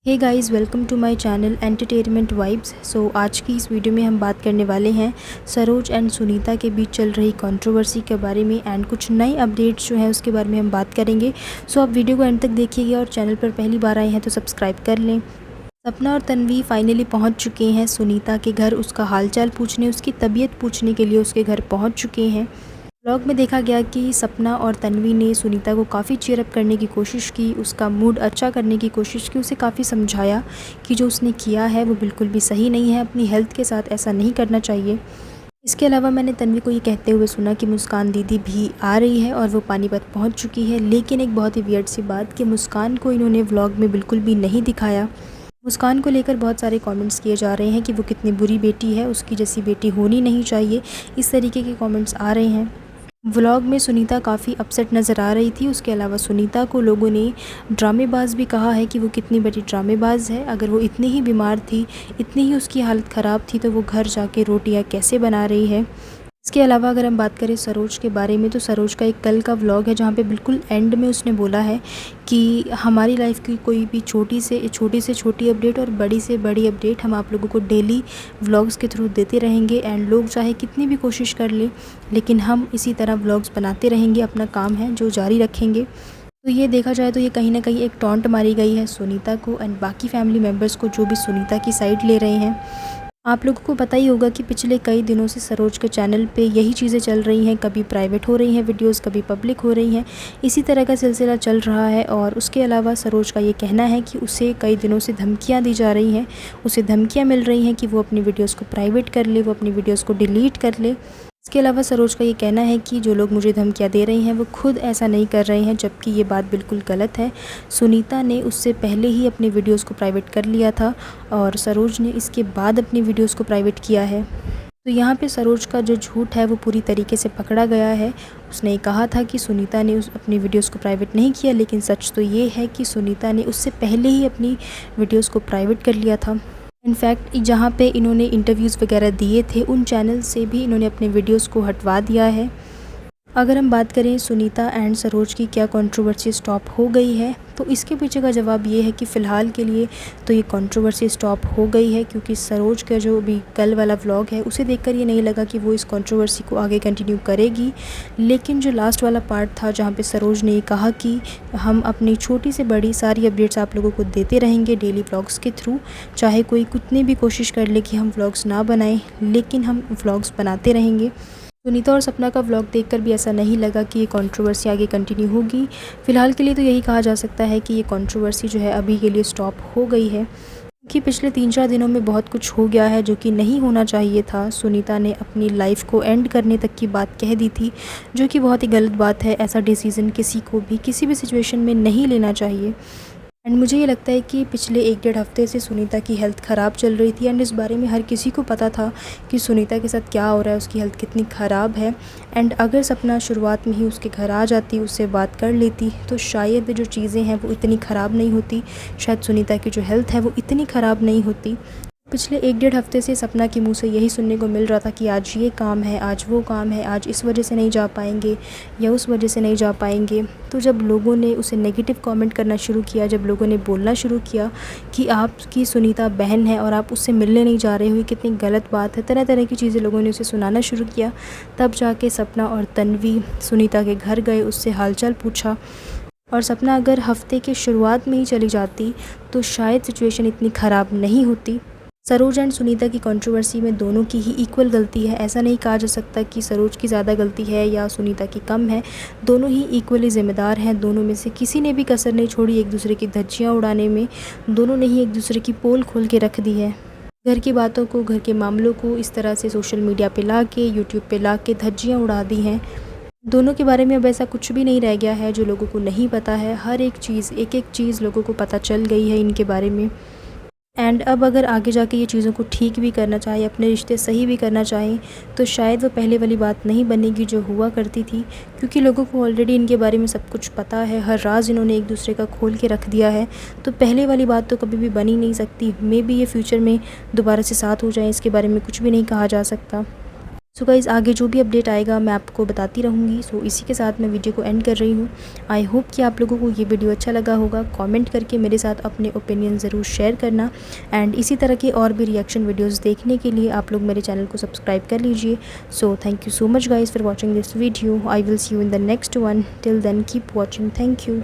Hey guys, welcome to my channel entertainment vibes. So आज की इस वीडियो में हम बात करने वाले हैं सरोज एंड सुनीता के बीच चल रही कंट्रोवर्सी के बारे में एंड कुछ नई अपडेट्स जो हैं उसके बारे में हम बात करेंगे। सो आप वीडियो को एंड तक देखिएगा और चैनल पर पहली बार आए हैं तो सब्सक्राइब कर लें। सपना और तन्वी फाइनली पहुंच चुके हैं सुनीता के घर, उसका हालचाल पूछने, उसकी तबीयत पूछने के लिए उसके घर पहुंच चुके हैं। व्लॉग में देखा गया कि सपना और तन्वी ने सुनीता को काफ़ी चीयर अप करने की कोशिश की, उसका मूड अच्छा करने की कोशिश की, उसे काफ़ी समझाया कि जो उसने किया है वो बिल्कुल भी सही नहीं है, अपनी हेल्थ के साथ ऐसा नहीं करना चाहिए। इसके अलावा मैंने तन्वी को ये कहते हुए सुना कि मुस्कान दीदी भी आ रही है और वो पानीपत पहुंच चुकी है। लेकिन एक बहुत ही वियर्ड सी बात कि मुस्कान को इन्होंने व्लॉग में बिल्कुल भी नहीं दिखाया। मुस्कान को लेकर बहुत सारे कमेंट्स किए जा रहे हैं कि वो कितनी बुरी बेटी है, उसकी जैसी बेटी होनी नहीं चाहिए, इस तरीके के कमेंट्स आ रहे हैं। व्लॉग में सुनीता काफ़ी अपसेट नज़र आ रही थी। उसके अलावा सुनीता को लोगों ने ड्रामेबाज भी कहा है कि वो कितनी बड़ी ड्रामेबाज है। अगर वो इतनी ही बीमार थी, इतनी ही उसकी हालत ख़राब थी, तो वो घर जाके रोटियां कैसे बना रही है। इसके अलावा अगर हम बात करें सरोज के बारे में, तो सरोज का एक कल का व्लॉग है जहाँ पे बिल्कुल एंड में उसने बोला है कि हमारी लाइफ की कोई भी छोटी से छोटी अपडेट और बड़ी से बड़ी अपडेट हम आप लोगों को डेली व्लॉग्स के थ्रू देते रहेंगे। एंड लोग चाहे कितनी भी कोशिश कर ले, लेकिन हम इसी तरह व्लॉग्स बनाते रहेंगे, अपना काम है जो जारी रखेंगे। तो ये देखा जाए तो ये कहीं ना कहीं एक टॉन्ट मारी गई है सुनीता को एंड बाकी फैमिली मेम्बर्स को जो भी सुनीता की साइड ले रहे हैं। आप लोगों को पता ही होगा कि पिछले कई दिनों से सरोज के चैनल पे यही चीज़ें चल रही हैं, कभी प्राइवेट हो रही हैं वीडियोस, कभी पब्लिक हो रही हैं, इसी तरह का सिलसिला चल रहा है। और उसके अलावा सरोज का ये कहना है कि उसे कई दिनों से धमकियां दी जा रही हैं, उसे धमकियां मिल रही हैं कि वो अपनी वीडियोज़ को प्राइवेट कर ले, वो अपनी वीडियोज़ को डिलीट कर ले। इसके अलावा सरोज का ये कहना है कि जो लोग मुझे धमकियां दे रहे हैं वो खुद ऐसा नहीं कर रहे हैं, जबकि ये बात बिल्कुल गलत है। सुनीता ने उससे पहले ही अपने वीडियोस को प्राइवेट कर लिया था और सरोज ने इसके बाद अपनी वीडियोस को प्राइवेट किया है। तो यहाँ पे सरोज का जो झूठ है वो पूरी तरीके से पकड़ा गया है। उसने कहा था कि सुनीता ने अपनी वीडियोस को प्राइवेट नहीं किया, लेकिन सच तो ये है कि सुनीता ने उससे पहले ही अपनी वीडियोस को प्राइवेट कर लिया था। इनफैक्ट जहाँ पे इन्होंने इंटरव्यूज़ वगैरह दिए थे, उन चैनल से भी इन्होंने अपने वीडियोस को हटवा दिया है। अगर हम बात करें सुनीता एंड सरोज की क्या कंट्रोवर्सी स्टॉप हो गई है, तो इसके पीछे का जवाब ये है कि फ़िलहाल के लिए तो ये कंट्रोवर्सी स्टॉप हो गई है, क्योंकि सरोज का जो भी कल वाला व्लॉग है उसे देखकर ये नहीं लगा कि वो इस कंट्रोवर्सी को आगे कंटिन्यू करेगी। लेकिन जो लास्ट वाला पार्ट था जहाँ पे सरोज ने ये कहा कि हम अपनी छोटी से बड़ी सारी अपडेट्स आप लोगों को देते रहेंगे डेली व्लॉग्स के थ्रू, चाहे कोई कितनी भी कोशिश कर ले कि हम व्लॉग्स ना बनाएं, लेकिन हम व्लॉग्स बनाते रहेंगे। सुनीता और सपना का व्लॉग देखकर भी ऐसा नहीं लगा कि ये कंट्रोवर्सी आगे कंटिन्यू होगी। फ़िलहाल के लिए तो यही कहा जा सकता है कि ये कंट्रोवर्सी जो है अभी के लिए स्टॉप हो गई है, क्योंकि पिछले 3-4 दिनों में बहुत कुछ हो गया है जो कि नहीं होना चाहिए था। सुनीता ने अपनी लाइफ को एंड करने तक की बात कह दी थी, जो कि बहुत ही गलत बात है। ऐसा डिसीज़न किसी को भी किसी भी सिचुएशन में नहीं लेना चाहिए। एंड मुझे ये लगता है कि पिछले 1-1.5 हफ्ते से सुनीता की हेल्थ ख़राब चल रही थी एंड इस बारे में हर किसी को पता था कि सुनीता के साथ क्या हो रहा है, उसकी हेल्थ कितनी ख़राब है। एंड अगर सपना शुरुआत में ही उसके घर आ जाती, उससे बात कर लेती, तो शायद जो चीज़ें हैं वो इतनी ख़राब नहीं होती, शायद सुनीता की जो हेल्थ है वो इतनी ख़राब नहीं होती। पिछले 1-1.5 हफ्ते से सपना के मुंह से यही सुनने को मिल रहा था कि आज ये काम है, आज वो काम है, आज इस वजह से नहीं जा पाएंगे या उस वजह से नहीं जा पाएंगे। तो जब लोगों ने उसे नेगेटिव कमेंट करना शुरू किया, जब लोगों ने बोलना शुरू किया कि आपकी सुनीता बहन है और आप उससे मिलने नहीं जा रहे हो, ये कितनी गलत बात है, तरह तरह की चीज़ें लोगों ने उसे सुनाना शुरू किया, तब जाके सपना और तन्वी सुनीता के घर गए, उससे हालचाल पूछा। और सपना अगर हफ्ते के शुरुआत में ही चली जाती तो शायद सिचुएशन इतनी ख़राब नहीं होती। सरोज एंड सुनीता की कंट्रोवर्सी में दोनों की ही इक्वल गलती है। ऐसा नहीं कहा जा सकता कि सरोज की ज़्यादा गलती है या सुनीता की कम है, दोनों ही इक्वली ज़िम्मेदार हैं। दोनों में से किसी ने भी कसर नहीं छोड़ी एक दूसरे की धज्जियाँ उड़ाने में। दोनों ने ही एक दूसरे की पोल खोल के रख दी है। घर की बातों को, घर के मामलों को इस तरह से सोशल मीडिया पे ला के, यूट्यूब पे ला के धज्जियाँ उड़ा दी हैं। दोनों के बारे में अब ऐसा कुछ भी नहीं रह गया है जो लोगों को नहीं पता है। हर एक चीज़, एक एक चीज़ लोगों को पता चल गई है इनके बारे में। एंड अब अगर आगे जाके ये चीज़ों को ठीक भी करना चाहे, अपने रिश्ते सही भी करना चाहें, तो शायद वो पहले वाली बात नहीं बनेगी जो हुआ करती थी, क्योंकि लोगों को ऑलरेडी इनके बारे में सब कुछ पता है। हर राज इन्होंने एक दूसरे का खोल के रख दिया है, तो पहले वाली बात तो कभी भी बनी नहीं सकती। मे बी ये फ्यूचर में दोबारा से साथ हो जाए, इसके बारे में कुछ भी नहीं कहा जा सकता। सो गाइज़ आगे जो भी अपडेट आएगा मैं आपको बताती रहूँगी। सो इसी के साथ मैं वीडियो को एंड कर रही हूँ। आई होप कि आप लोगों को ये वीडियो अच्छा लगा होगा। कमेंट करके मेरे साथ अपने ओपिनियन ज़रूर शेयर करना एंड इसी तरह के और भी रिएक्शन वीडियोज़ देखने के लिए आप लोग मेरे चैनल को सब्सक्राइब कर लीजिए। So thank you so much guys for watching this video. I will see you in the next one. Till then keep watching. Thank you.